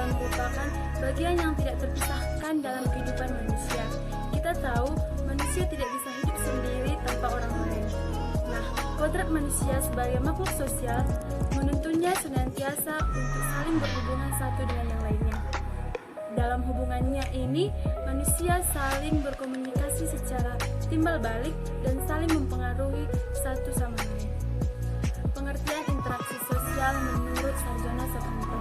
sosial merupakan bagian yang tidak terpisahkan dalam kehidupan manusia. Kita tahu manusia tidak bisa hidup sendiri tanpa orang lain. Nah, kodrat manusia sebagai makhluk sosial menuntunnya senantiasa untuk saling berhubungan satu dengan yang lainnya. Dalam hubungannya ini, manusia saling berkomunikasi secara timbal balik dan saling mempengaruhi satu sama lain. Pengertian interaksi sosial menurut Sarjona Soekanto.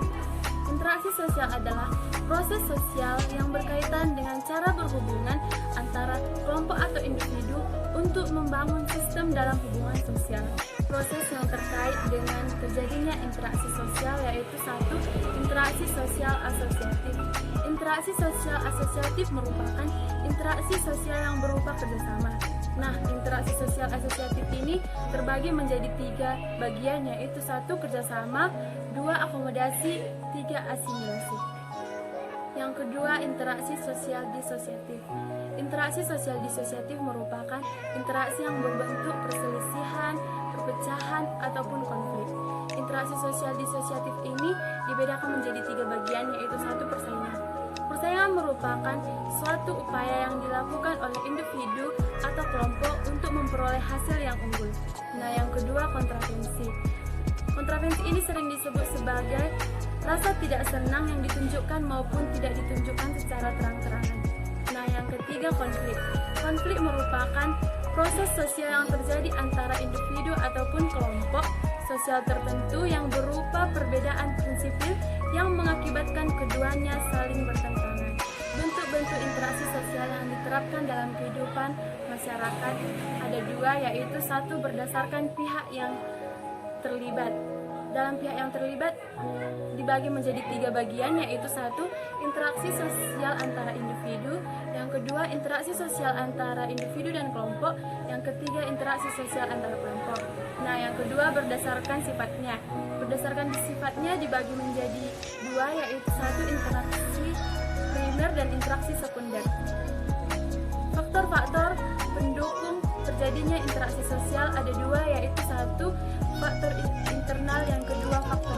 Interaksi sosial adalah proses sosial yang berkaitan dengan cara berhubungan antara kelompok atau individu untuk membangun sistem dalam hubungan sosial. Proses yang terkait dengan terjadinya interaksi sosial yaitu 1. Interaksi sosial asosiatif. Interaksi sosial asosiatif merupakan interaksi sosial yang berupa kerjasama. Nah, interaksi sosial asosiatif ini terbagi menjadi 3 bagian, yaitu 1. Kerjasama, 2. Akomodasi, 3. Asimilasi. Yang kedua, interaksi sosial disosiatif. Interaksi sosial disosiatif merupakan interaksi yang berbentuk perselisihan, perpecahan, ataupun konflik. Interaksi sosial disosiatif ini dibedakan menjadi 3 bagian, yaitu 1. Persaingan. Persaingan merupakan suatu upaya yang dilakukan oleh individu atau kelompok untuk memperoleh hasil yang unggul. Nah, yang kedua, kontravensi. Kontravensi ini sering disebut sebagai rasa tidak senang yang ditunjukkan maupun tidak ditunjukkan secara terang-terangan. Nah, yang ketiga, konflik. Konflik merupakan proses sosial yang terjadi antara individu ataupun kelompok sosial tertentu yang berupa perbedaan prinsipil yang mengakibatkan keduanya saling bertentangan. Bentuk-bentuk interaksi sosial yang diterapkan dalam kehidupan masyarakat ada 2, yaitu 1. Berdasarkan pihak yang terlibat. Dalam pihak yang terlibat dibagi menjadi 3 bagian, yaitu 1. Interaksi sosial antara individu. Yang kedua, interaksi sosial antara individu dan kelompok. Yang ketiga, interaksi sosial antara kelompok. Nah, yang kedua berdasarkan sifatnya. Berdasarkan sifatnya dibagi menjadi 2, yaitu 1. Interaksi primer dan interaksi sekunder. Faktor-faktor pendukung terjadinya interaksi sosial ada 2, yaitu 1. Faktor internal, yang kedua faktor